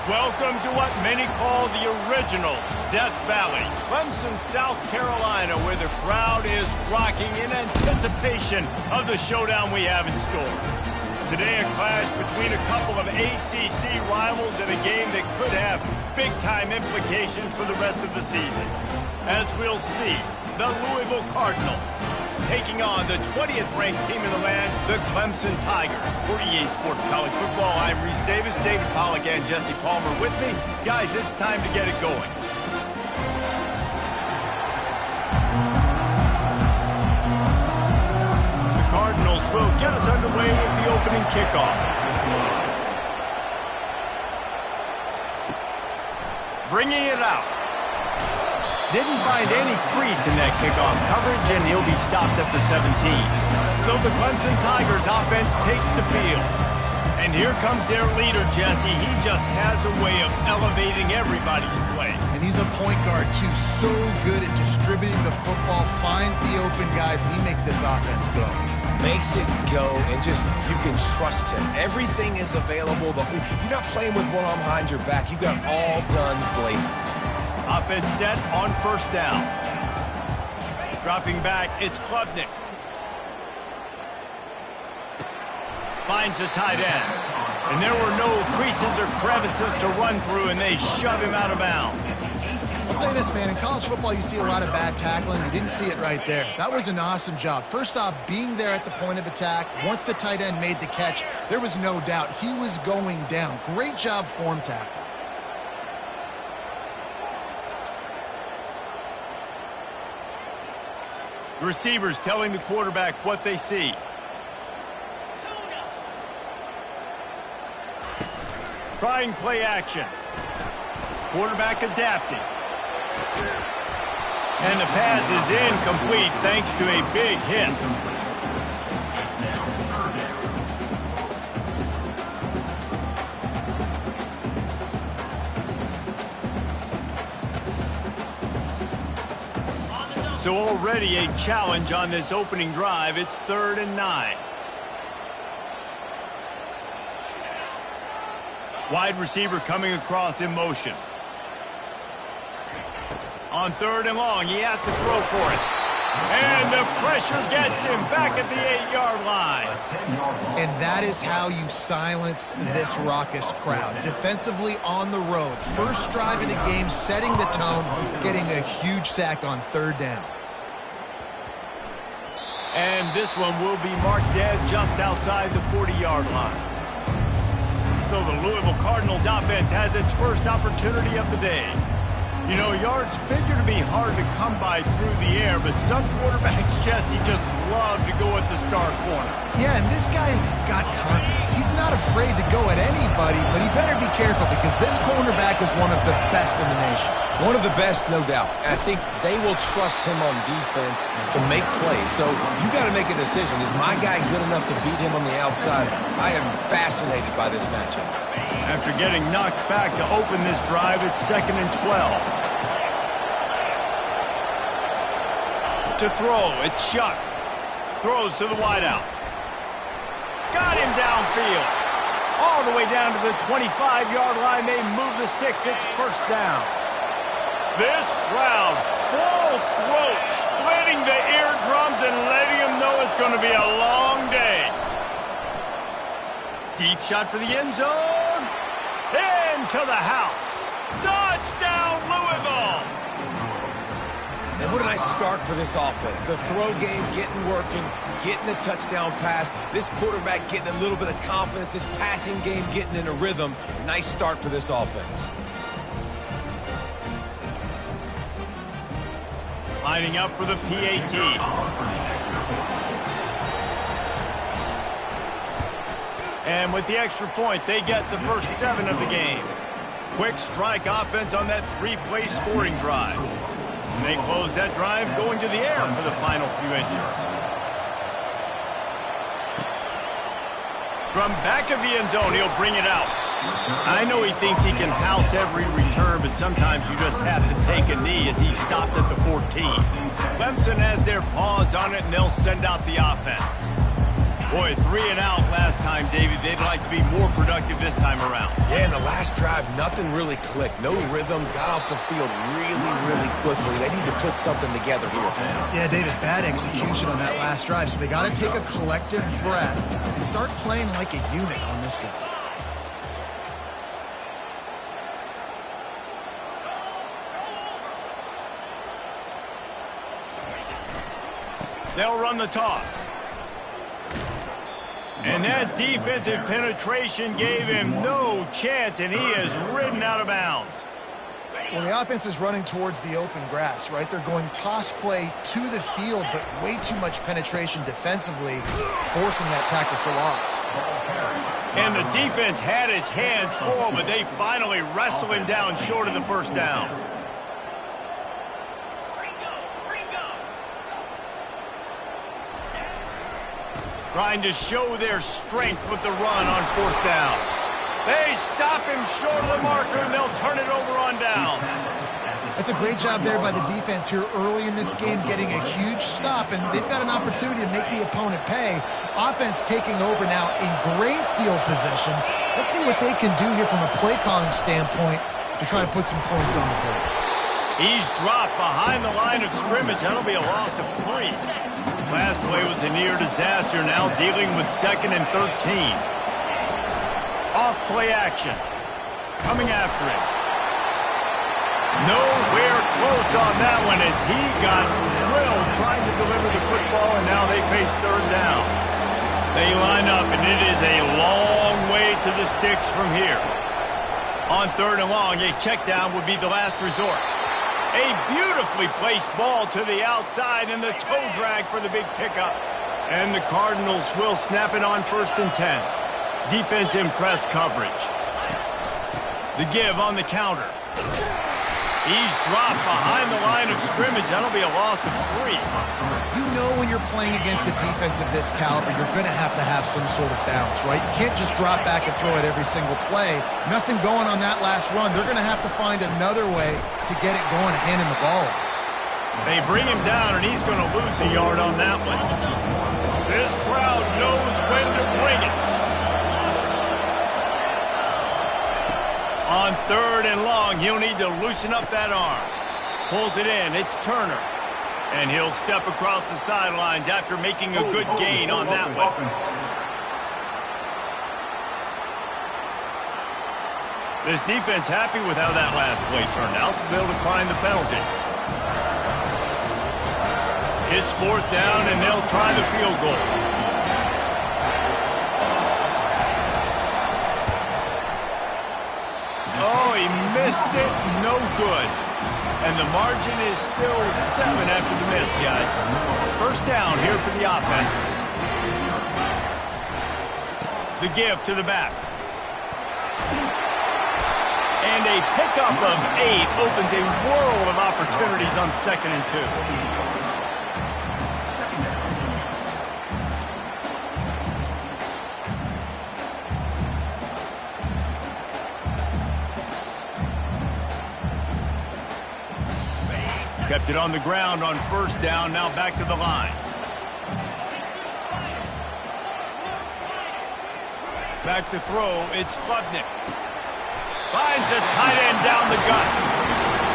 Welcome to what many call the original Death Valley, Clemson, South Carolina, where the crowd is rocking in anticipation of the showdown we have in store. Today, a clash between a couple of ACC rivals in a game that could have big-time implications for the rest of the season. As we'll see, the Louisville Cardinals taking on the 20th ranked team in the land, the Clemson Tigers. For EA Sports College Football, I'm Reese Davis, David Pollack, and Jesse Palmer with me. Guys, it's time to get it going. The Cardinals will get us underway with the opening kickoff. Bringing it out. Didn't find any crease in that kickoff coverage, and he'll be stopped at the 17. So the Clemson Tigers offense takes the field. And here comes their leader, Jesse. He just has a way of elevating everybody's play. And he's a point guard, too. So good at distributing the football, finds the open guys, and he makes this offense go. Makes it go, and just, you can trust him. Everything is available. You're not playing with one arm behind your back. You've got all guns blazing. Offense set on first down. Dropping back, it's Klubnik. Finds a tight end. And there were no creases or crevices to run through, and they shove him out of bounds. I'll say this, man. In college football, you see a lot of bad tackling. You didn't see it right there. That was an awesome job. First off, being there at the point of attack. Once the tight end made the catch, there was no doubt he was going down. Great job form tackle. Receivers telling the quarterback what they see. Trying play action. Quarterback adapting. And the pass is incomplete thanks to a big hit. So already a challenge on this opening drive. It's 3rd and 9. Wide receiver coming across in motion. On 3rd and long, he has to throw for it. And the pressure gets him back at the 8-yard line. And that is how you silence this raucous crowd. Defensively on the road. First drive of the game, setting the tone, getting a huge sack on 3rd down. And this one will be marked dead just outside the 40-yard line. So the Louisville Cardinals offense has its first opportunity of the day. You know, yards figure to be hard to come by through the air, but some quarterbacks, Jesse, just love to go at the star corner. Yeah, and this guy's got confidence. He's not afraid to go at anybody, but he better be careful because this cornerback is one of the best in the nation. One of the best, no doubt. I think they will trust him on defense to make plays. So you got to make a decision. Is my guy good enough to beat him on the outside? I am fascinated by this matchup. After getting knocked back to open this drive, it's 2nd and 12. To throw, it's Shuck. Throws to the wideout. Got him downfield. All the way down to the 25-yard line. They move the sticks. It's 1st down. This crowd, full throat, splitting the eardrums and letting them know it's going to be a long day. Deep shot for the end zone. Into the house. Touchdown, Louisville. And what a nice start for this offense. The throw game getting working, getting the touchdown pass. This quarterback getting a little bit of confidence. This passing game getting in a rhythm. Nice start for this offense. Lining up for the PAT. And with the extra point, they get the first 7 of the game. Quick strike offense on that 3-play scoring drive. And they close that drive going to the air for the final few inches. From back of the end zone, he'll bring it out. I know he thinks he can house every return, but sometimes you just have to take a knee as he stopped at the 14. Clemson has their paws on it, and they'll send out the offense. Boy, 3 and out last time, David. They'd like to be more productive this time around. Yeah, in the last drive, nothing really clicked. No rhythm, got off the field really quickly. They need to put something together here, fam. Yeah, David, bad execution on that last drive. So they got to take a collective breath and start playing like a unit on this drive. They'll run the toss. And that defensive penetration gave him no chance, and he is ridden out of bounds. Well, the offense is running towards the open grass, right? They're going toss play to the field, but way too much penetration defensively, forcing that tackle for loss. And the defense had its hands full, but they finally wrestle him down short of the first down. Trying to show their strength with the run on fourth down. They stop him short of the marker, and they'll turn it over on downs. That's a great job there by the defense here early in this game, getting a huge stop, and they've got an opportunity to make the opponent pay. Offense taking over now in great field position. Let's see what they can do here from a play calling standpoint to try to put some points on the board. He's dropped behind the line of scrimmage. That'll be a loss of 3. Last play was a near disaster, now dealing with 2nd and 13. Off play action. Coming after him. Nowhere close on that one as he got drilled trying to deliver the football, and now they face third down. They line up, and it is a long way to the sticks from here. On 3rd and long, a check down would be the last resort. A beautifully placed ball to the outside and the toe drag for the big pickup. And the Cardinals will snap it on 1st and 10. Defense in press coverage. The give on the counter. He's dropped behind the line of scrimmage. That'll be a loss of 3. You know when you're playing against a defense of this caliber, you're going to have some sort of bounce, right? You can't just drop back and throw it every single play. Nothing going on that last run. They're going to have to find another way to get it going and hand him the ball. They bring him down, and he's going to lose a yard on that one. This crowd knows when to bring it. On 3rd and long, he'll need to loosen up that arm. Pulls it in. It's Turner. And he'll step across the sidelines after making a good gain on that one. This defense happy with how that last play turned out, so they'll decline the penalty. It's 4th down, and they'll try the field goal. Oh, he missed it. No good. And the margin is still 7 after the miss, guys. 1st down here for the offense. The give to the back. And a pickup of 8 opens a world of opportunities on 2nd and 2. Kept it on the ground on 1st down, now back to the line. Back to throw, it's Klubnik. Finds a tight end down the gut.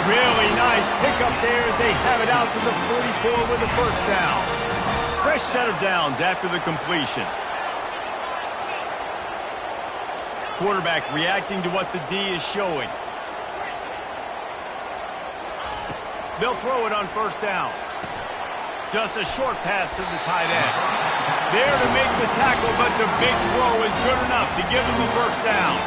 Really nice pickup there as they have it out to the 44 with the 1st down. Fresh set of downs after the completion. Quarterback reacting to what the D is showing. They'll throw it on 1st down. Just a short pass to the tight end. There to make the tackle, but the big throw is good enough to give them a 1st down.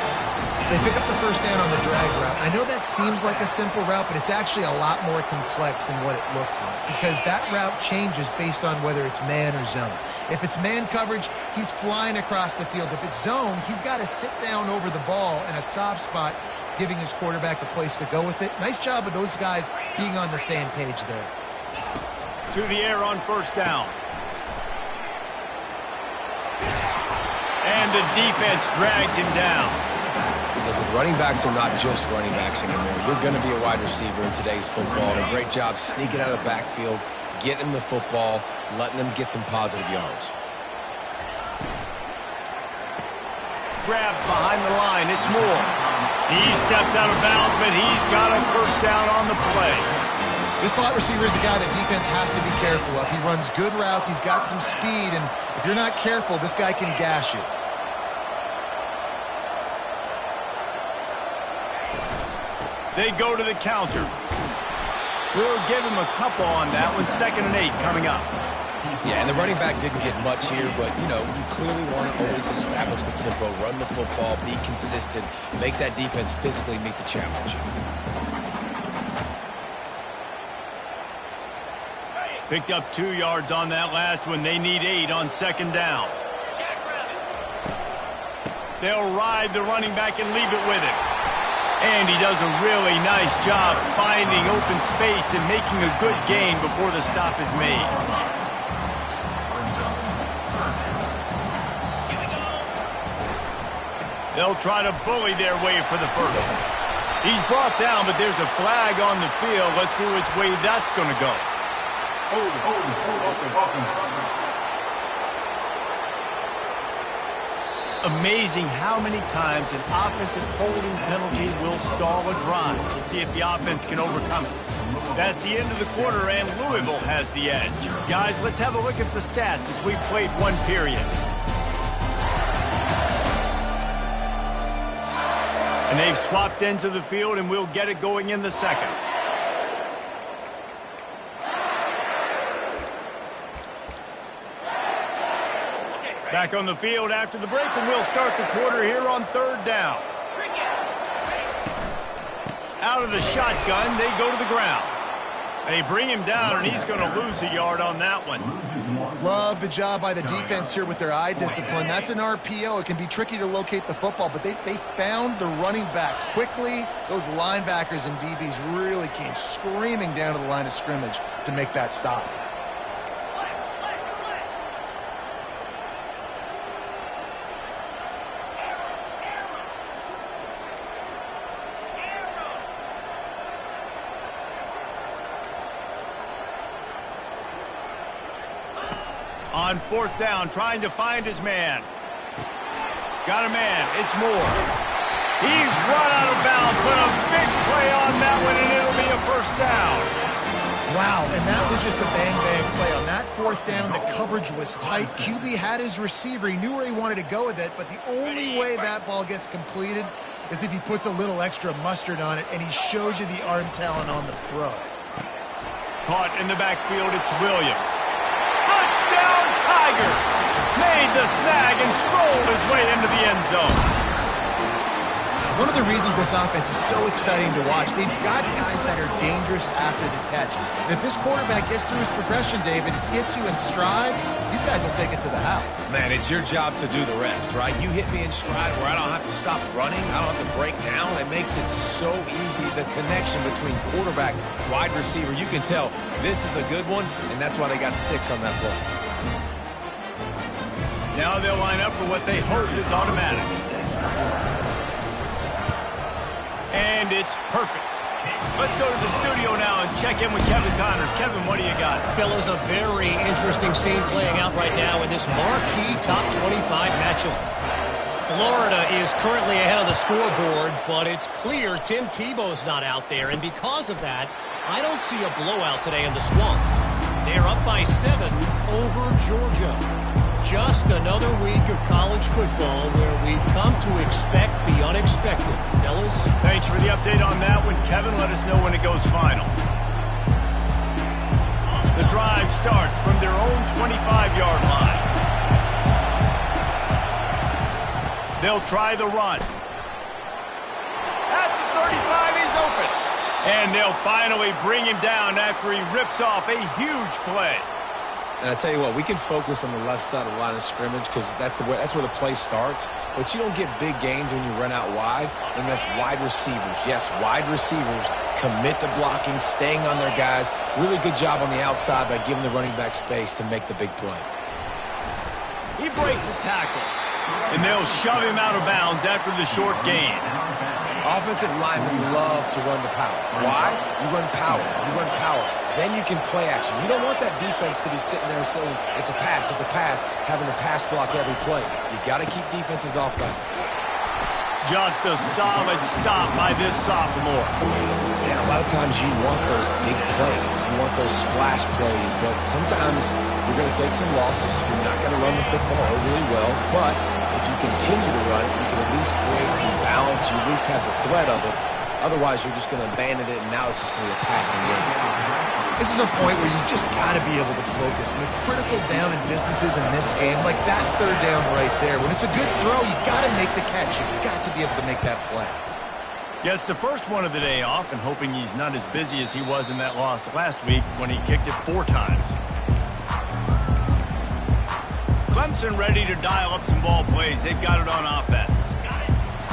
They pick up the 1st down on the drag route. I know that seems like a simple route, but it's actually a lot more complex than what it looks like because that route changes based on whether it's man or zone. If it's man coverage, he's flying across the field. If it's zone, he's got to sit down over the ball in a soft spot, giving his quarterback a place to go with it. Nice job of those guys being on the same page there. To the air on 1st down. And the defense drags him down. Listen, running backs are not just running backs anymore. You're going to be a wide receiver in today's football. And a great job sneaking out of the backfield, getting him the football, letting them get some positive yards. grabs behind the line. It's Moore. He steps out of bounds, but he's got a first down on the play. This slot receiver is a guy that defense has to be careful of. He runs good routes. He's got some speed, and if you're not careful, this guy can gash you. They go to the counter. We'll give him a couple on that one. 2nd and 8 coming up. Yeah, and the running back didn't get much here, but, you know, you clearly want to always establish the tempo, run the football, be consistent, make that defense physically meet the challenge. Picked up 2 yards on that last one. They need 8 on 2nd down. They'll ride the running back and leave it with him. And he does a really nice job finding open space and making a good gain before the stop is made. They'll try to bully their way for the first. He's brought down, but there's a flag on the field. Let's see which way that's going to go. Amazing how many times an offensive holding penalty will stall a drive. We'll see if the offense can overcome it. That's the end of the quarter, and Louisville has the edge. Guys, let's have a look at the stats as we played 1 period. And they've swapped ends of the field, and we'll get it going in the 2nd. Back on the field after the break, and we'll start the quarter here on 3rd down. Out of the shotgun, they go to the ground. They bring him down, and he's going to lose a yard on that one. Love the job by the defense here with their eye discipline. That's an RPO. It can be tricky to locate the football, but they found the running back quickly. Those linebackers and DBs really came screaming down to the line of scrimmage to make that stop. On 4th down, trying to find his man. Got a man. It's Moore. He's run out of bounds, but a big play on that one, and it'll be a first down. Wow, and that was just a bang-bang play. On that 4th down, the coverage was tight. QB had his receiver. He knew where he wanted to go with it, but the only way that ball gets completed is if he puts a little extra mustard on it, and he shows you the arm talent on the throw. Caught in the backfield, it's Williams. Touchdown, Tiger! Made the snag and strolled his way into the end zone. One of the reasons this offense is so exciting to watch, they've got guys that are dangerous after the catch. And if this quarterback gets through his progression, David, hits you in stride, these guys will take it to the house. Man, it's your job to do the rest, right? You hit me in stride where I don't have to stop running. I don't have to break down. It makes it so easy. The connection between quarterback, wide receiver, you can tell this is a good one, and that's why they got 6 on that play. Now they'll line up for what they hope is automatic. And it's perfect. Let's go to the studio now and check in with Kevin Connors. Kevin, what do you got? Fellas, a very interesting scene playing out right now in this marquee top 25 matchup. Florida is currently ahead of the scoreboard, but it's clear Tim Tebow's not out there, and because of that, I don't see a blowout today in the Swamp. They're up by 7 over Georgia. Just another week of college football where we've come to expect the unexpected. Fellas? Thanks for the update on that one, Kevin. Let us know when it goes final. The drive starts from their own 25-yard line. They'll try the run. At the 35, he's open. And they'll finally bring him down after he rips off a huge play. And I tell you what, we can focus on the left side of the line of scrimmage because that's where the play starts. But you don't get big gains when you run out wide, and that's wide receivers. Yes, wide receivers commit to blocking, staying on their guys. Really good job on the outside by giving the running back space to make the big play. He breaks a tackle. And they'll shove him out of bounds after the short gain. Offensive linemen love to run the power. Why? You run power. You run power. Then you can play action. You don't want that defense to be sitting there saying, it's a pass, having to pass block every play. You got to keep defenses off balance. Just a solid stop by this sophomore. Yeah, a lot of times you want those big plays. You want those splash plays, but sometimes you're going to take some losses. You're not going to run the football overly well, but if you continue to run it, you can at least create some balance. You at least have the threat of it. Otherwise, you're just going to abandon it, and now it's just going to be a passing game. This is a point where you just got to be able to focus. And the critical down and distances in this game, like that third down right there. When it's a good throw, you got to make the catch. You've got to be able to make that play. Yeah, it's the first one of the day off, and hoping he's not as busy as he was in that loss last week when he kicked it 4 times. Clemson ready to dial up some ball plays. They've got it on offense.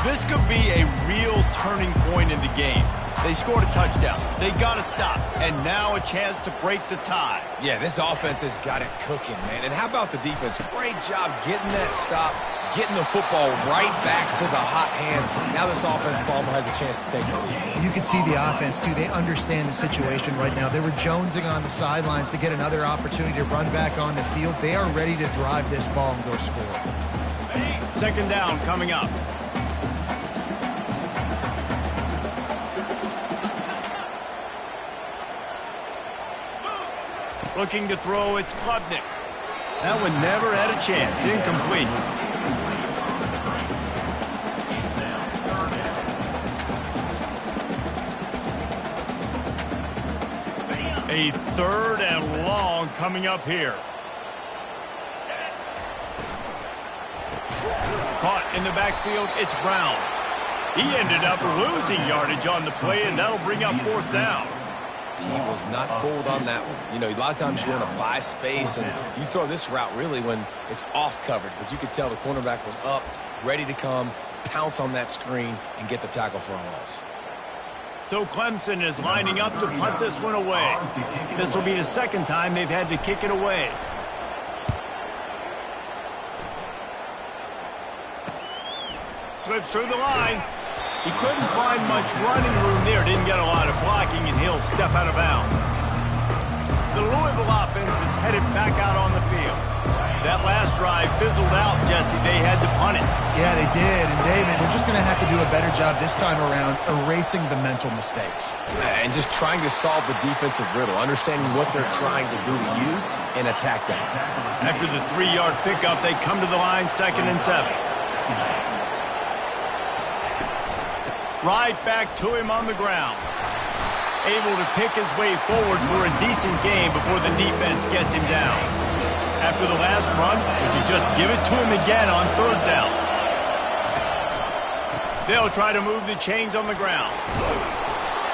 This could be a real turning point in the game. They scored a touchdown. They got to stop. And now a chance to break the tie. Yeah, this offense has got it cooking, man. And how about the defense? Great job getting that stop, getting the football right back to the hot hand. Now this offense, Palmer, has a chance to take the lead. You can see the offense, too. They understand the situation right now. They were jonesing on the sidelines to get another opportunity to run back on the field. They are ready to drive this ball and go score. Second down coming up. Looking to throw, it's Klubnik. That one never had a chance. Incomplete. A third and long coming up here. Caught in the backfield, it's Brown. He ended up losing yardage on the play, and that'll bring up 4th down. He was not fooled on that one. You know, a lot of times you want to buy space, and you throw this route really when it's off coverage. But you could tell the cornerback was up, ready to come, pounce on that screen, and get the tackle for a loss. So Clemson is lining up to punt this one away. This will be the second time they've had to kick it away. Slips through the line. He couldn't find much running room there. Didn't get a lot of blocking, and he'll step out of bounds. The Louisville offense is headed back out on the field. That last drive fizzled out, Jesse. They had to punt it. Yeah, they did. And, David, they're just going to have to do a better job this time around erasing the mental mistakes. And just trying to solve the defensive riddle, understanding what they're trying to do to you and attack them. After the 3-yard pickup, they come to the line, 2nd and 7. Right back to him on the ground. Able to pick his way forward for a decent game before the defense gets him down. After the last run, would you just give it to him again on 3rd down? They'll try to move the chains on the ground.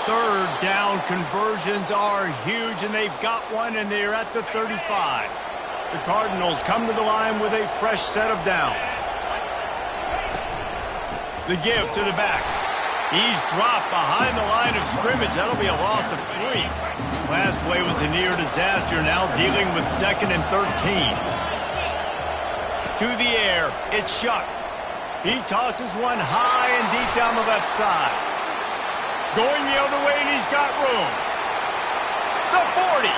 3rd down conversions are huge, and they've got one, and they're at the 35. The Cardinals come to the line with a fresh set of downs. The give to the back. He's dropped behind the line of scrimmage. That'll be a loss of 3. Last play was a near disaster. Now dealing with 2nd and 13. To the air. It's Shuck. He tosses one high and deep down the left side. Going the other way, and he's got room. The 40.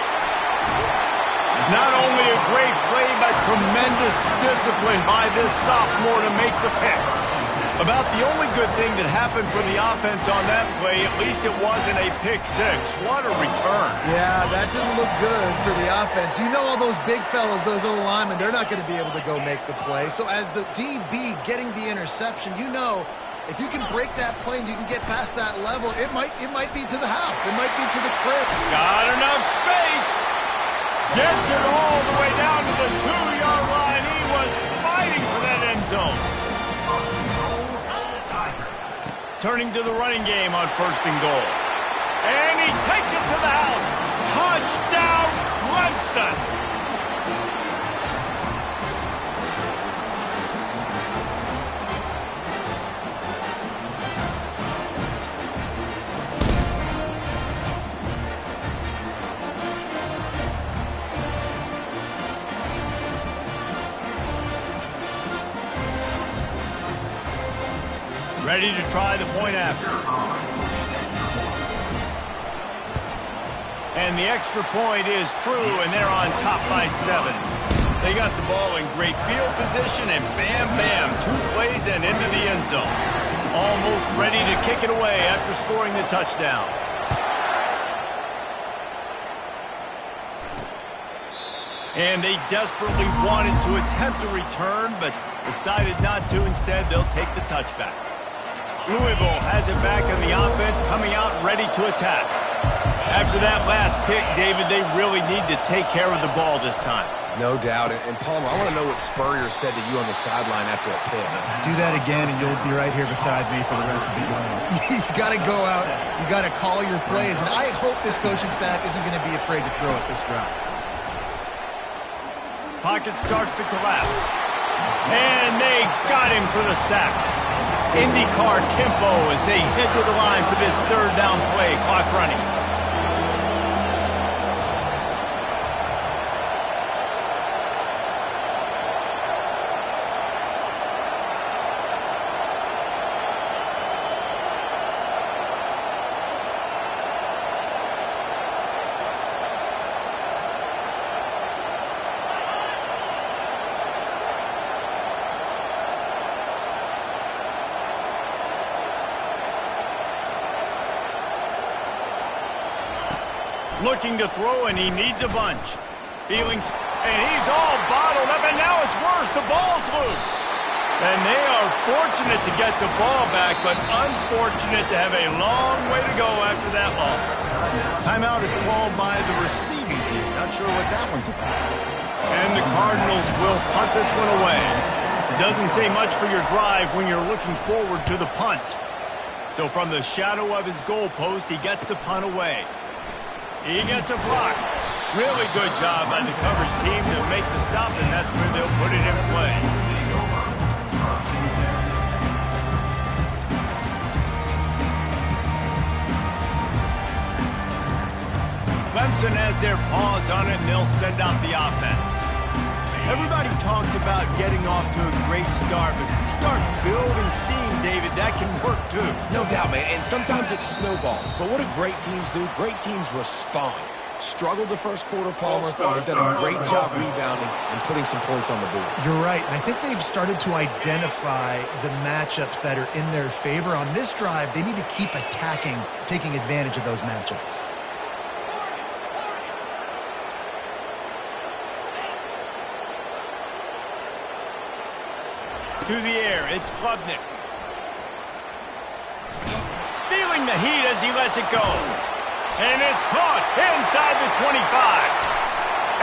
Not only a great play, but tremendous discipline by this sophomore to make the pick. About the only good thing that happened for the offense on that play, at least it wasn't a pick 6. What a return. Yeah, that didn't look good for the offense. You know all those big fellas, those old linemen, they're not going to be able to go make the play. So as the DB getting the interception, you know if you can break that play and you can get past that level, it might be to the house. It might be to the crib. Got enough space. Gets it all the way down to the 2-yard line. He was fighting for that end zone. Turning to the running game on 1st and goal. And he takes it to the house. Touchdown, Clemson! ready to try the point after. And the extra point is true, and they're on top by 7. They got the ball in great field position, and bam, bam, 2 plays and into the end zone. Almost ready to kick it away after scoring the touchdown. And they desperately wanted to attempt a return, but decided not to. Instead, they'll take the touchback. Louisville has it back in the offense, coming out ready to attack. After that last pick, David, they really need to take care of the ball this time. No doubt. And Palmer, I want to know what Spurrier said to you on the sideline after a pick. Do that again, and you'll be right here beside me for the rest of the game. You got to go out. You got to call your plays. And I hope this coaching staff isn't going to be afraid to throw it this drive. Pocket starts to collapse. And they got him for the sack. IndyCar tempo as they head to the line for this 3rd down play. Clock running. Looking to throw, and he needs a bunch. Feelings, and he's all bottled up, and now it's worse. The ball's loose. And they are fortunate to get the ball back, but unfortunate to have a long way to go after that loss. Timeout is called by the receiving team. Not sure what that one's about. And the Cardinals will punt this one away. It doesn't say much for your drive when you're looking forward to the punt. So from the shadow of his goalpost, he gets the punt away. He gets a block. Really good job by the coverage team to make the stop, and that's where they'll put it in play. Clemson has their paws on it, and they'll send out the offense. Everybody talks about getting off to a great start, but if you start building steam, David, that can work too. No doubt, man, and sometimes it snowballs. But what do great teams do? Great teams respond. Struggled the first quarter, Palmer. They've done a great job rebounding and putting some points on the board. You're right, and I think they've started to identify the matchups that are in their favor. On this drive, they need to keep attacking, taking advantage of those matchups. To the air, it's Klubnik. Feeling the heat as he lets it go. And it's caught inside the 25.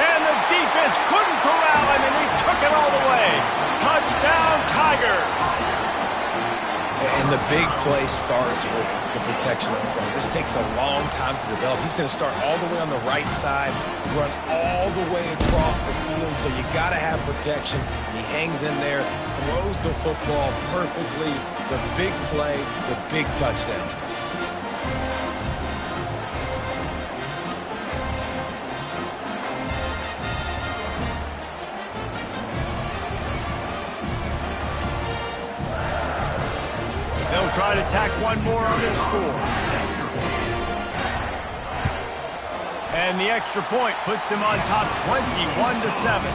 And the defense couldn't corral him, and he took it all the way. Touchdown, Tigers. And the big play starts with the protection up front. This takes a long time to develop. He's going to start all the way on the right side, run all the way across the field, so you got to have protection. He hangs in there, throws the football perfectly. The big play, the big touchdown. They'll try to tack one more on their score. And the extra point puts them on top 21-7.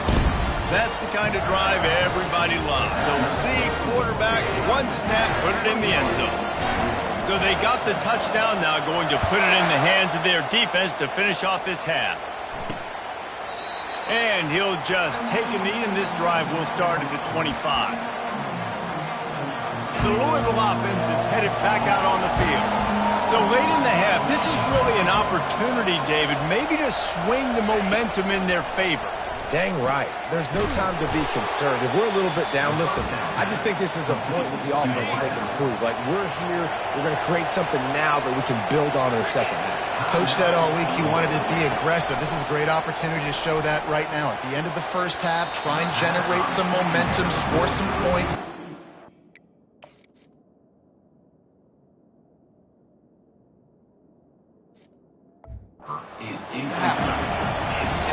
That's the kind of drive everybody loves. So see, quarterback, one snap, put it in the end zone. So they got the touchdown, now going to put it in the hands of their defense to finish off this half. And he'll just take a knee, and this drive will start at the 25. The Louisville offense is headed back out on the field. So late in the half, this is really an opportunity, David, maybe to swing the momentum in their favor. Dang right. There's no time to be concerned. If we're a little bit down, listen, I just think this is a point with the offense that they can prove. Like, we're here, we're going to create something now that we can build on in the second half. Coach said all week he wanted to be aggressive. This is a great opportunity to show that right now. At the end of the first half, try and generate some momentum, score some points.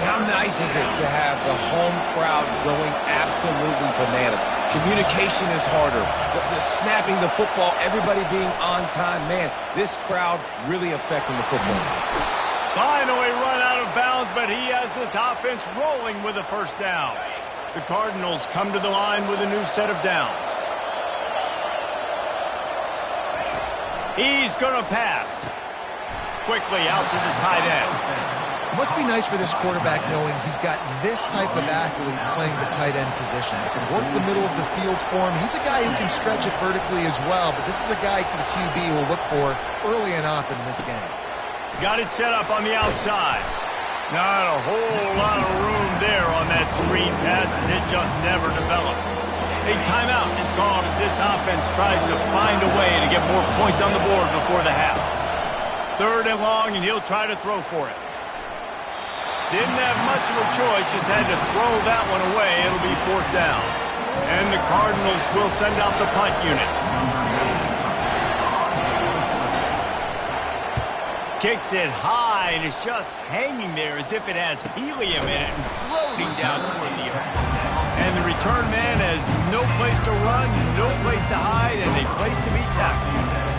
And How nice is it to have the home crowd going absolutely bananas? Communication is harder. The snapping the football, everybody being on time. Man, this crowd really affecting the football. Finally run out of bounds, but he has this offense rolling with a first down. The Cardinals come to the line with a new set of downs. He's going to pass. Quickly out to the tight end. It must be nice for this quarterback knowing he's got this type of athlete playing the tight end position. That can work the middle of the field for him. He's a guy who can stretch it vertically as well, but this is a guy the QB will look for early and often in this game. Got it set up on the outside. Not a whole lot of room there on that screen pass as it just never developed. A timeout is called as this offense tries to find a way to get more points on the board before the half. 3rd and long, and he'll try to throw for it. Didn't have much of a choice, just had to throw that one away. It'll be 4th down. And the Cardinals will send out the punt unit. Kicks it high, and it's just hanging there as if it has helium in it and floating down toward the earth. And the return man has no place to run, no place to hide, and a place to be tackled.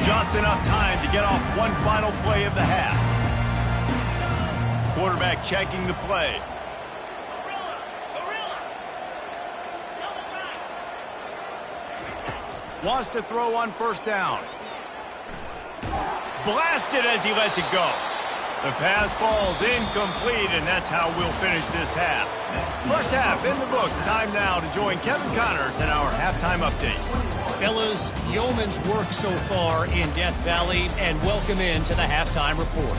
Just enough time to get off one final play of the half. Quarterback checking the play. Wants to throw on 1st down. Blasted as he lets it go. The pass falls incomplete, and that's how we'll finish this half. First half in the books. Time now to join Kevin Connors in our halftime update. Fellas, yeoman's work so far in Death Valley, and welcome into the halftime report.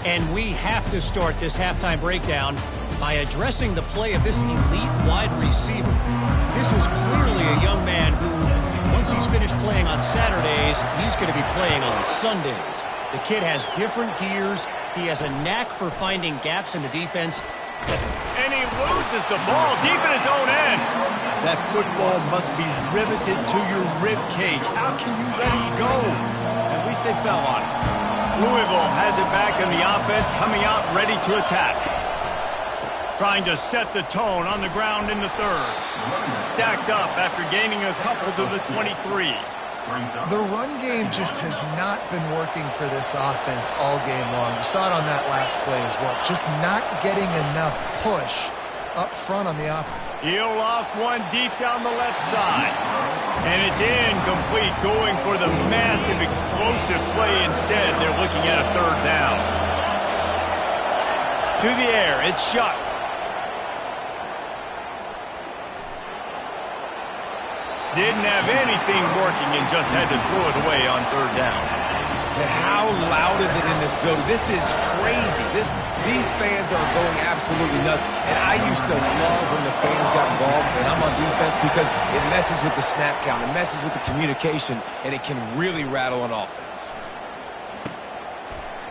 And we have to start this halftime breakdown by addressing the play of this elite wide receiver. This is clearly a young man who, once he's finished playing on Saturdays, he's going to be playing on Sundays. The kid has different gears. He has a knack for finding gaps in the defense. And he loses the ball deep in his own end. That football must be riveted to your rib cage. How can you let it go? At least they fell on it. Louisville has it back in the offense, coming out ready to attack. Trying to set the tone on the ground in the 3rd. Stacked up after gaining a couple to the 23. The run game just has not been working for this offense all game long. You saw it on that last play as well. Just not getting enough push up front on the offense. He'll loft one deep down the left side. And it's incomplete, going for the massive explosive play instead. They're looking at a 3rd down. To the air, it's shut. Didn't have anything working and just had to throw it away on 3rd down. And how loud is it in this building? This is crazy. These fans are going absolutely nuts. And I used to love when the fans got involved, and I'm on defense, because it messes with the snap count. It messes with the communication, and it can really rattle an offense.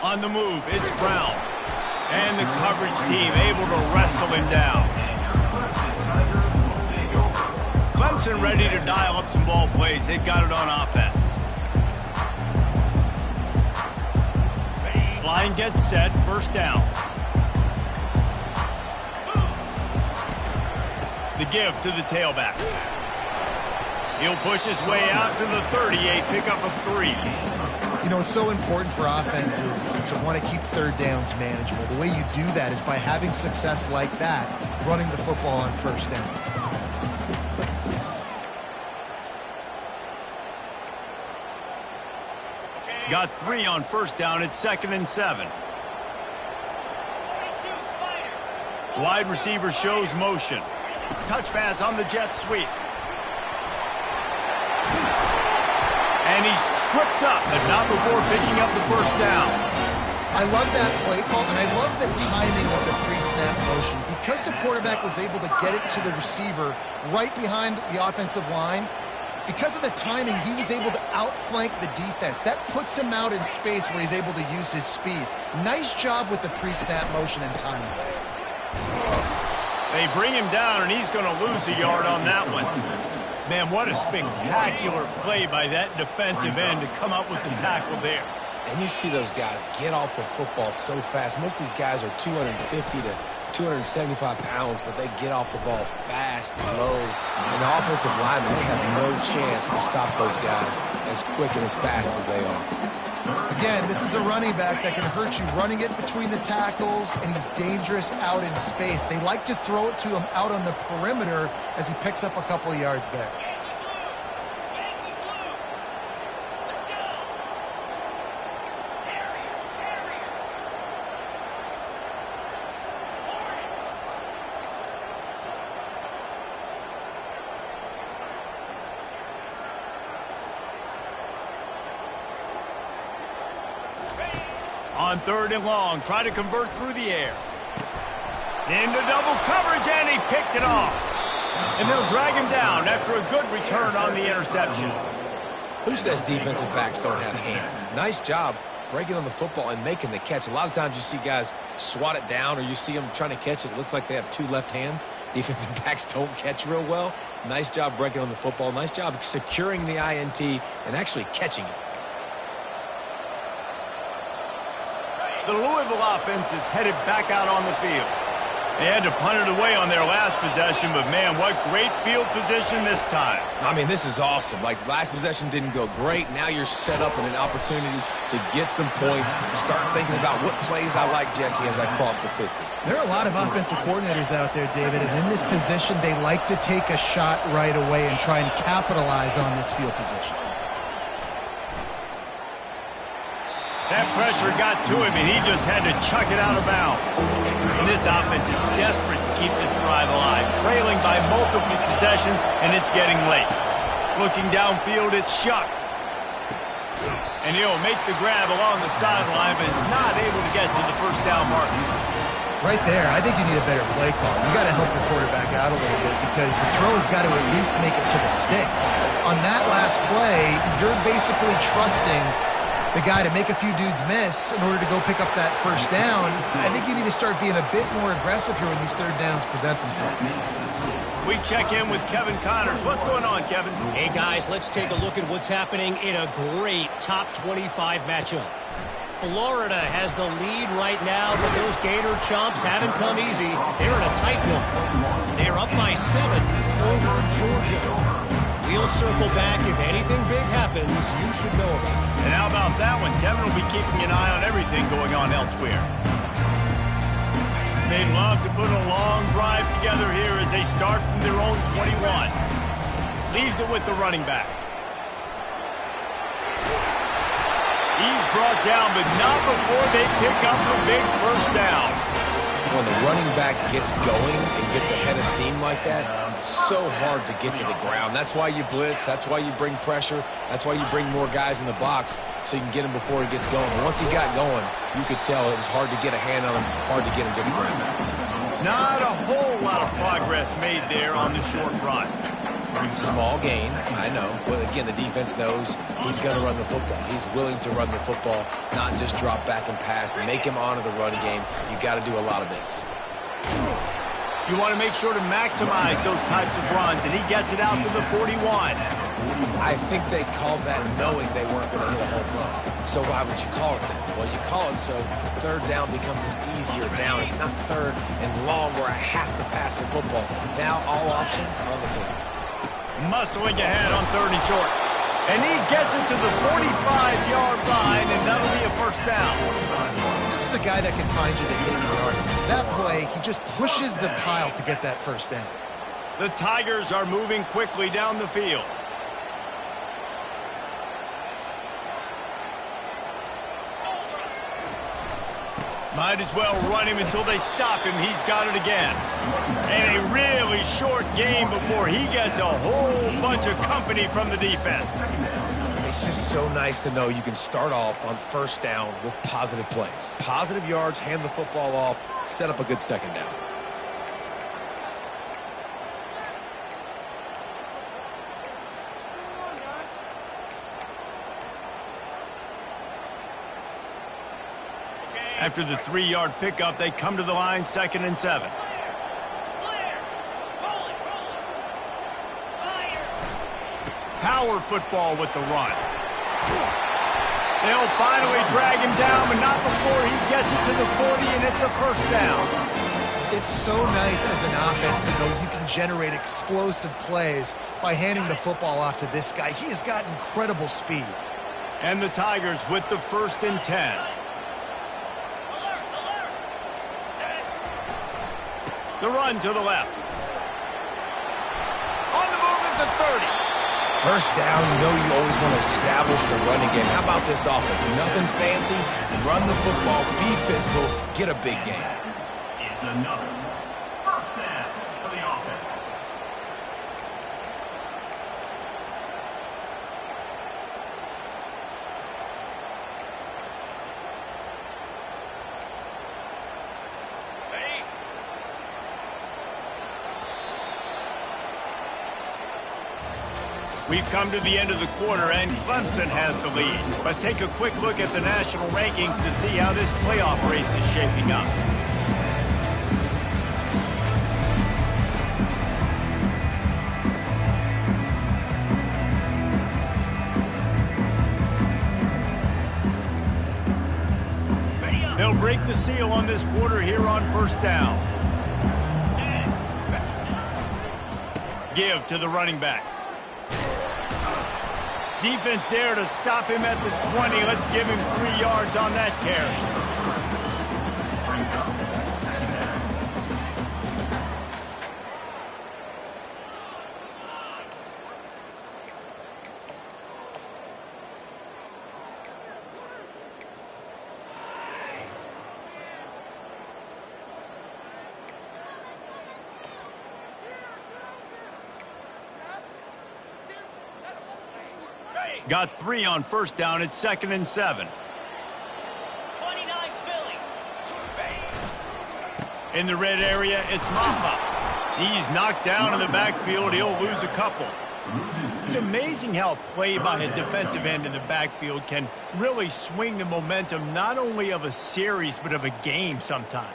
On the move, it's Brown. And the coverage team able to wrestle him down. Clemson ready to dial up some ball plays. They've got it on offense. Line gets set, 1st down. The give to the tailback. He'll push his way out to the 38, pickup of 3. You know, it's so important for offenses to want to keep 3rd downs manageable. The way you do that is by having success like that, running the football on 1st down. Got 3 on 1st down. It's 2nd and 7. Wide receiver shows motion. Touch pass on the jet sweep. And he's tripped up, but not before picking up the 1st down. I love that play call, and I love the timing of the pre-snap motion. Because the quarterback was able to get it to the receiver right behind the offensive line, because of the timing, he was able to outflank the defense. That puts him out in space where he's able to use his speed. Nice job with the pre-snap motion and timing. They bring him down, and he's going to lose a yard on that one. Man, what a spectacular play by that defensive end to come up with the tackle there. And you see those guys get off the football so fast. Most of these guys are 250 to 275 pounds, but they get off the ball fast, low. And the offensive linemen, they have no chance to stop those guys as quick and as fast as they are. Again, this is a running back that can hurt you running it between the tackles, and he's dangerous out in space. They like to throw it to him out on the perimeter as he picks up a couple of yards there. On 3rd and long, try to convert through the air. Into double coverage, and he picked it off. And they'll drag him down after a good return on the interception. Who says defensive backs don't have hands? Nice job breaking on the football and making the catch. A lot of times you see guys swat it down, or you see them trying to catch it. It looks like they have two left hands. Defensive backs don't catch real well. Nice job breaking on the football. Nice job securing the INT and actually catching it. The Louisville offense is headed back out on the field. They had to punt it away on their last possession, but man, what great field position this time. I mean, this is awesome. Like, last possession didn't go great. Now you're set up in an opportunity to get some points. Start thinking about what plays I like, Jesse, as I cross the 50. There are a lot of offensive coordinators out there, David, and in this position, they like to take a shot right away and try and capitalize on this field position. That pressure got to him, and he just had to chuck it out of bounds. And this offense is desperate to keep this drive alive, trailing by multiple possessions, and it's getting late. Looking downfield, it's Shuck. And he'll make the grab along the sideline, but is not able to get to the first down marker. Right there, I think you need a better play call. You got to help your quarterback out a little bit because the throw has got to at least make it to the sticks. On that last play, you're basically trusting the guy to make a few dudes miss in order to go pick up that first down. I think you need to start being a bit more aggressive here when these third downs present themselves. We check in with Kevin Connors. What's going on, Kevin? Hey, guys, let's take a look at what's happening in a great top 25 matchup. Florida has the lead right now, but those Gator Chomps haven't come easy. They're in a tight one. They're up by 7 over Georgia. We'll circle back. If anything big happens, you should know about it. And how about that one? Kevin will be keeping an eye on everything going on elsewhere. They'd love to put a long drive together here as they start from their own 21. Leaves it with the running back. He's brought down, but not before they pick up the big first down. When the running back gets going and gets ahead of steam like that, so hard to get to the ground. That's why you blitz. That's why you bring pressure. That's why you bring more guys in the box so you can get him before he gets going. But once he got going, you could tell it was hard to get a hand on him, hard to get him to the ground. Not a whole lot of progress made there on the short run. Small gain, I know. But again, the defense knows he's going to run the football. He's willing to run the football, not just drop back and pass. Make him honor the run game. You got to do a lot of this. You want to make sure to maximize those types of runs, and he gets it out to the 41. I think they called that knowing they weren't going to hit a home run. So why would you call it that? Well, you call it so third down becomes an easier down. It's not third and long where I have to pass the football. Now all options on the table. Muscling ahead on 3rd and short. And he gets it to the 45-yard line, and that'll be a first down. This is a guy that can find you the 80-yard. That play, he just pushes the pile to get that first down. The Tigers are moving quickly down the field. Might as well run him until they stop him. He's got it again. And a really short game before he gets a whole bunch of company from the defense. It's just so nice to know you can start off on first down with positive plays. Positive yards, hand the football off, set up a good second down. After the 3-yard pickup, they come to the line, 2nd and 7. Power football with the run. They'll finally drag him down, but not before he gets it to the 40, and it's a first down. It's so nice as an offense to know you can generate explosive plays by handing the football off to this guy. He has got incredible speed. And the Tigers with the 1st and 10. The run to the left. On the move at the 30. First down, you know you always want to establish the running game. How about this offense? Nothing fancy. Run the football, be physical, get a big game. It's another first down for the offense. We've come to the end of the quarter, and Clemson has the lead. Let's take a quick look at the national rankings to see how this playoff race is shaping up. They'll break the seal on this quarter here on first down. Give to the running back. Defense there to stop him at the 20. Let's give him 3 yards on that carry. Got 3 on first down. It's 2nd and 7. 29 Philly. In the red area, it's Maffa. He's knocked down in the backfield. He'll lose a couple. It's amazing how play by a defensive end in the backfield can really swing the momentum not only of a series but of a game sometimes.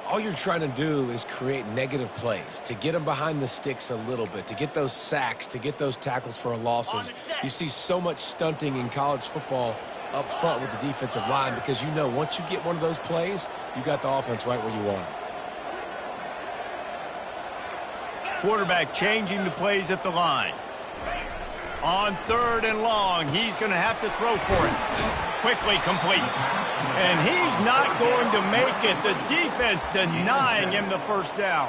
All you're trying to do is create negative plays, to get them behind the sticks a little bit, to get those sacks, to get those tackles for losses. You see so much stunting in college football up front with the defensive line because you know once you get one of those plays, you got the offense right where you want it. Quarterback changing the plays at the line. On 3rd and long, he's going to have to throw for it. Quickly complete. And he's not going to make it. The defense denying him the first down.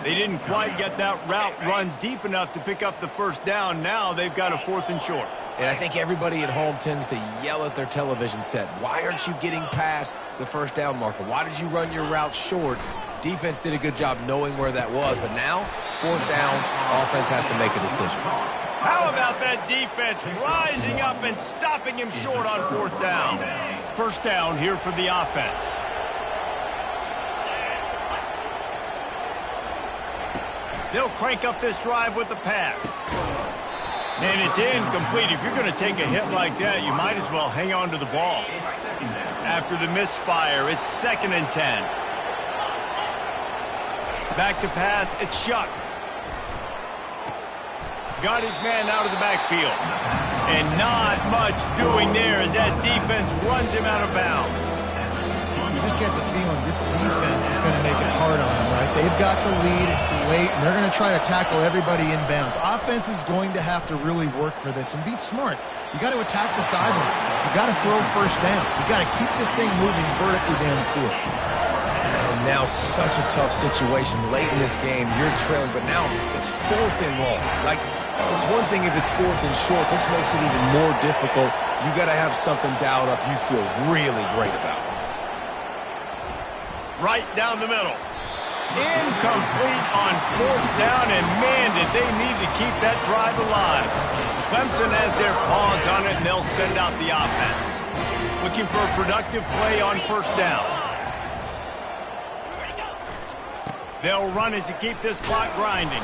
They didn't quite get that route run deep enough to pick up the first down. Now they've got a 4th and short. And I think everybody at home tends to yell at their television set. Why aren't you getting past the first down marker? Why did you run your route short? Defense did a good job knowing where that was. But now, 4th down, offense has to make a decision. How about that defense rising up and stopping him short on 4th down? First down here for the offense. They'll crank up this drive with the pass. And it's incomplete. If you're going to take a hit like that, you might as well hang on to the ball. After the misfire, it's 2nd and 10. Back to pass, it's Shuck. Got his man out of the backfield. And not much doing there as that defense runs him out of bounds. You just get the feeling this defense is going to make it hard on them, right? They've got the lead, it's late, and they're going to try to tackle everybody in bounds. Offense is going to have to really work for this and be smart. You got to attack the sidelines. You got to throw first downs. You got to keep this thing moving vertically down the field. And now such a tough situation. Late in this game, you're trailing, but now it's 4th and long. Like, it's one thing if it's 4th and short. This makes it even more difficult. You got to have something dialed up you feel really great about. Right down the middle. Incomplete on 4th down, and man, did they need to keep that drive alive. Clemson has their paws on it, and they'll send out the offense. Looking for a productive play on first down. They'll run it to keep this clock grinding.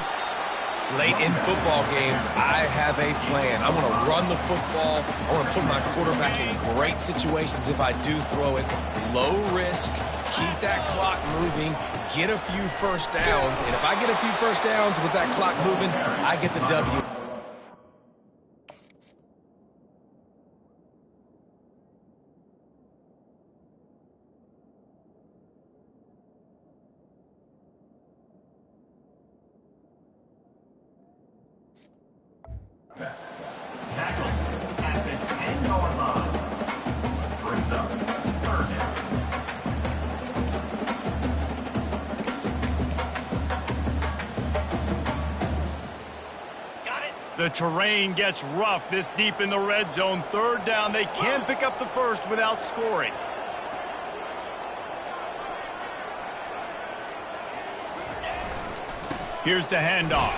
Late in football games, I have a plan. I want to run the football. I want to put my quarterback in great situations if I do throw it. Low risk, keep that clock moving, get a few first downs. And if I get a few first downs with that clock moving, I get the W. The terrain gets rough this deep in the red zone. Third down, they can pick up the first without scoring. Here's the handoff.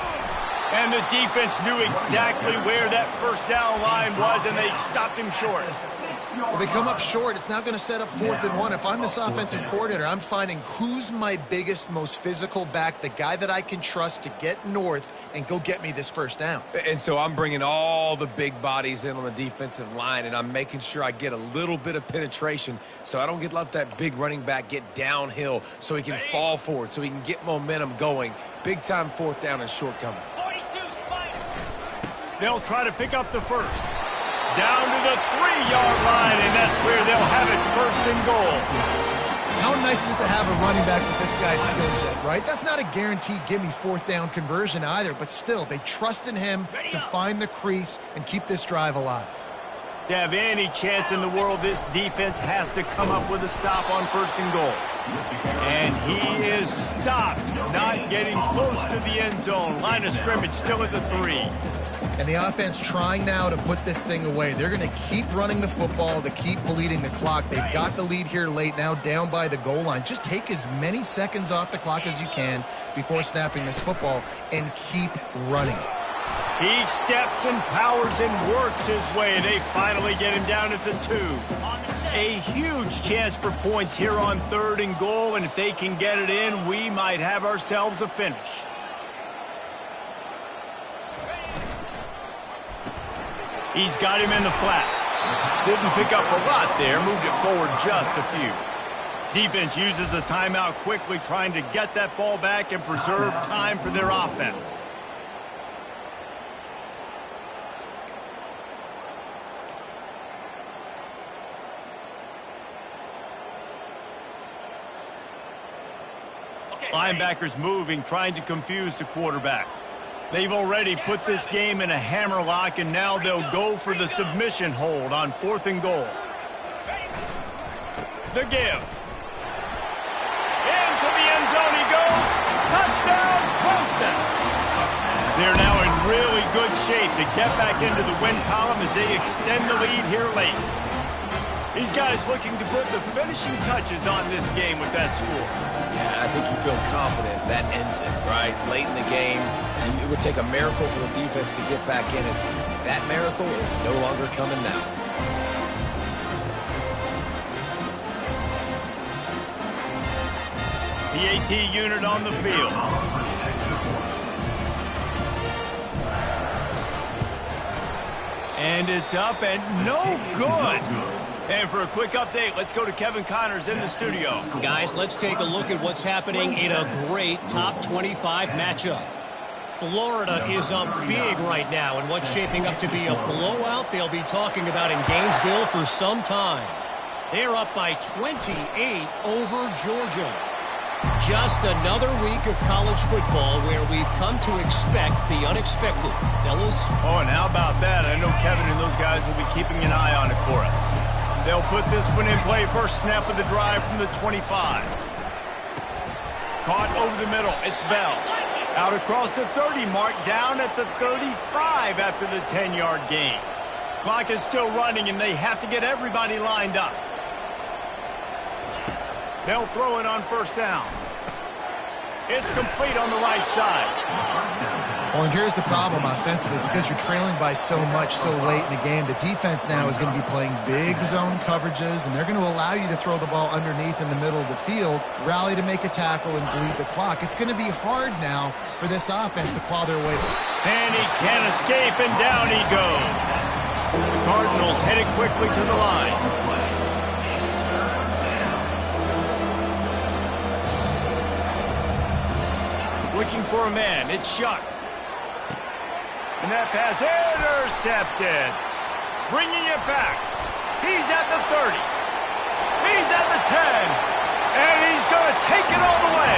And the defense knew exactly where that first down line was, and they stopped him short. Well, they come up short. It's now going to set up 4th and 1. If I'm this offensive coordinator, I'm finding who's my biggest, most physical back, the guy that I can trust to get north and go get me this first down. And so I'm bringing all the big bodies in on the defensive line, and I'm making sure I get a little bit of penetration so I don't let that big running back get downhill so he can fall forward, so he can get momentum going. Big-time 4th down and short coming. 42, Spider. They'll try to pick up the first. Down to the 3-yard line, and that's where they'll have it, 1st and goal. How nice is it to have a running back with this guy's skill set, right? That's not a guaranteed give-me 4th down conversion either, but still, they trust in him to find the crease and keep this drive alive. To have any chance in the world, this defense has to come up with a stop on 1st and goal. And he is stopped, not getting close to the end zone. Line of scrimmage still at the 3. And the offense trying now to put this thing away. They're going to keep running the football to keep bleeding the clock. They've got the lead here late, now down by the goal line. Just take as many seconds off the clock as you can before snapping this football and keep running. He steps and powers and works his way. They finally get him down at the 2. A huge chance for points here on 3rd and goal, and if they can get it in, we might have ourselves a finish. He's got him in the flat. Didn't pick up a lot there, moved it forward just a few. Defense uses a timeout quickly, trying to get that ball back and preserve time for their offense. Linebackers moving, trying to confuse the quarterback. They've already put this game in a hammerlock, and now they'll go for the submission hold on 4th and goal. The give. Into the end zone he goes. Touchdown, Clemson. They're now in really good shape to get back into the win column as they extend the lead here late. These guys looking to put the finishing touches on this game with that score. Yeah, I think you feel confident that ends it, right? Late in the game, it would take a miracle for the defense to get back in it. That miracle is no longer coming now. The AT unit on the field. And it's up and no good. And for a quick update, let's go to Kevin Connors in the studio. Guys, let's take a look at what's happening in a great top 25 matchup. Florida is up big right now in what's shaping up to be a blowout they'll be talking about in Gainesville for some time. They're up by 28 over Georgia. Just another week of college football where we've come to expect the unexpected. Fellas? Oh, and how about that? I know Kevin and those guys will be keeping an eye on it for us. They'll put this one in play. First snap of the drive from the 25. Caught over the middle. It's Bell. Out across the 30 mark, down at the 35 after the 10-yard gain. Clock is still running, and they have to get everybody lined up. They'll throw it on 1st down. It's complete on the right side. Well, and here's the problem offensively. Because you're trailing by so much so late in the game, the defense now is going to be playing big zone coverages, and they're going to allow you to throw the ball underneath in the middle of the field, rally to make a tackle, and bleed the clock. It's going to be hard now for this offense to claw their way. And he can't escape, and down he goes. The Cardinals headed quickly to the line. Looking for a man. It's Shuck. And that pass intercepted. Bringing it back. He's at the 30. He's at the 10. And he's going to take it all the way.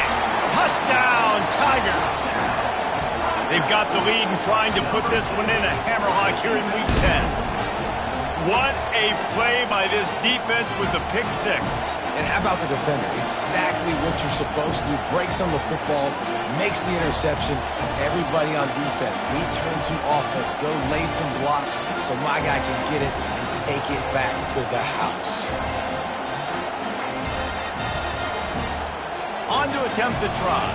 Touchdown, Tigers. They've got the lead and trying to put this one in a hammerlock here in Week 10. What a play by this defense with the pick 6. And how about the defender? Exactly what you're supposed to do. Breaks on the football, makes the interception. Everybody on defense, we turn to offense. Go lay some blocks so my guy can get it and take it back to the house. On to attempt the try.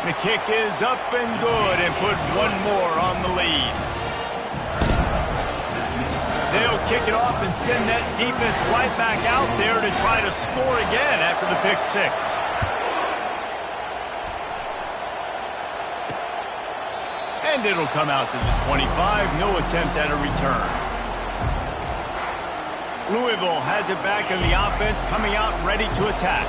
The kick is up and good and put one more on the lead. They'll kick it off and send that defense right back out there to try to score again after the pick six. And it'll come out to the 25. No attempt at a return. Louisville has it back in the offense, coming out ready to attack.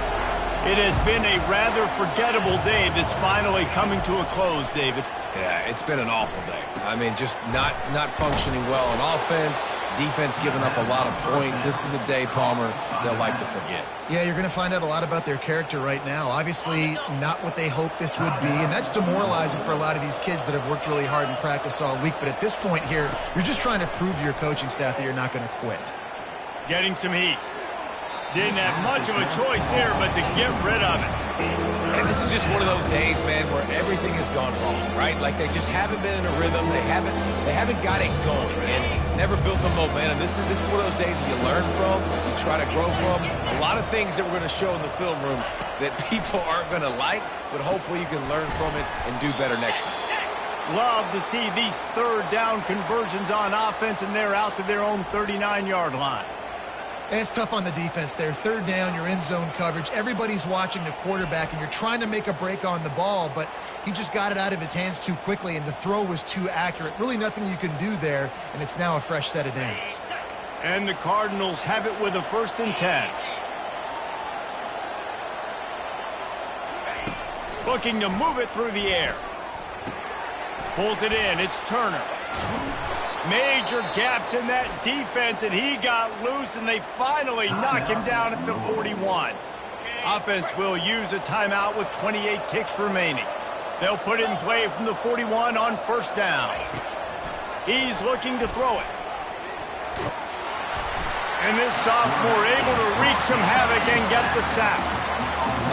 It has been a rather forgettable day that's finally coming to a close, David. Yeah, it's been an awful day. I mean, just not functioning well on offense. Defense giving up a lot of points. This is a day, Palmer, they'll like to forget. Yeah, you're going to find out a lot about their character right now. Obviously, not what they hoped this would be, and that's demoralizing for a lot of these kids that have worked really hard in practice all week. But at this point here, you're just trying to prove to your coaching staff that you're not going to quit. Getting some heat. Didn't have much of a choice there, but to get rid of it. And this is just one of those days, man, where everything has gone wrong, right? Like they just haven't been in a rhythm. They haven't got it going and never built the momentum. This is one of those days that you learn from, you try to grow from. A lot of things that we're going to show in the film room that people aren't going to like, but hopefully you can learn from it and do better next time. Love to see these third down conversions on offense, and they're out to their own 39-yard line. And it's tough on the defense there. Third down, you're in zone coverage. Everybody's watching the quarterback, and you're trying to make a break on the ball, but he just got it out of his hands too quickly, and the throw was too accurate. Really nothing you can do there, and it's now a fresh set of downs. And the Cardinals have it with a 1st and 10. Looking to move it through the air. Pulls it in. It's Turner. Major gaps in that defense, and he got loose, and they finally knock him down at the 41. Offense will use a timeout with 28 ticks remaining. They'll put it in play from the 41 on 1st down. He's looking to throw it. And this sophomore able to wreak some havoc and get the sack.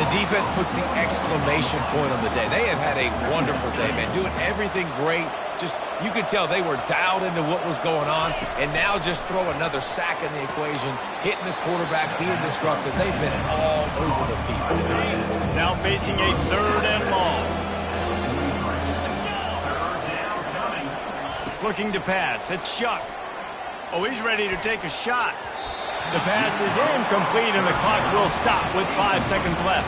The defense puts the exclamation point on the day. They have had a wonderful day, man, doing everything great. Just, you could tell they were dialed into what was going on, and now just throw another sack in the equation, hitting the quarterback, being disrupted. They've been all over the field. Now facing a 3rd and long. Looking to pass. It's Shuck. Oh, he's ready to take a shot. The pass is incomplete, and the clock will stop with 5 seconds left.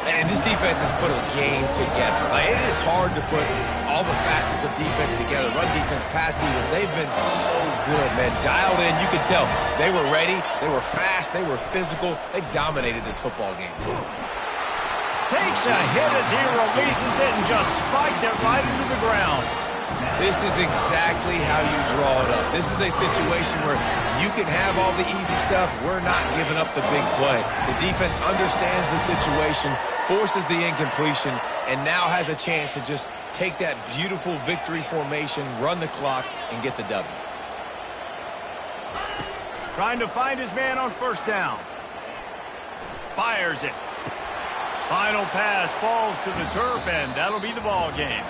And this defense has put a game together. Like, it is hard to put all the facets of defense together. Run defense, pass defense. They've been so good, man. Dialed in. You could tell they were ready. They were fast. They were physical. They dominated this football game. Takes a hit as he releases it and just spiked it right into the ground. This is exactly how you draw it up. This is a situation where you can have all the easy stuff. We're not giving up the big play. The defense understands the situation, forces the incompletion, and now has a chance to just take that beautiful victory formation, run the clock, and get the W. Trying to find his man on 1st down. Fires it. Final pass falls to the turf, and that'll be the ball game.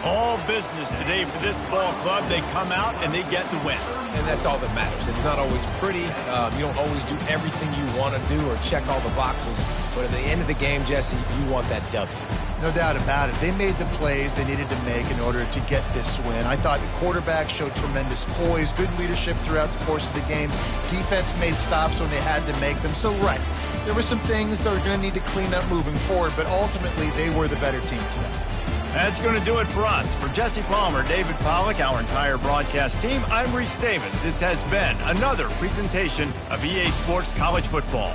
All business today for this ball club. They come out and they get the win. And that's all that matters. It's not always pretty. You don't always do everything you want to do or check all the boxes. But at the end of the game, Jesse, you want that W. No doubt about it. They made the plays they needed to make in order to get this win. I thought the quarterback showed tremendous poise, good leadership throughout the course of the game. Defense made stops when they had to make them. So, right, there were some things that were going to need to clean up moving forward, but ultimately they were the better team today. That's going to do it for us. For Jesse Palmer, David Pollack, our entire broadcast team, I'm Reese Davis. This has been another presentation of EA Sports College Football.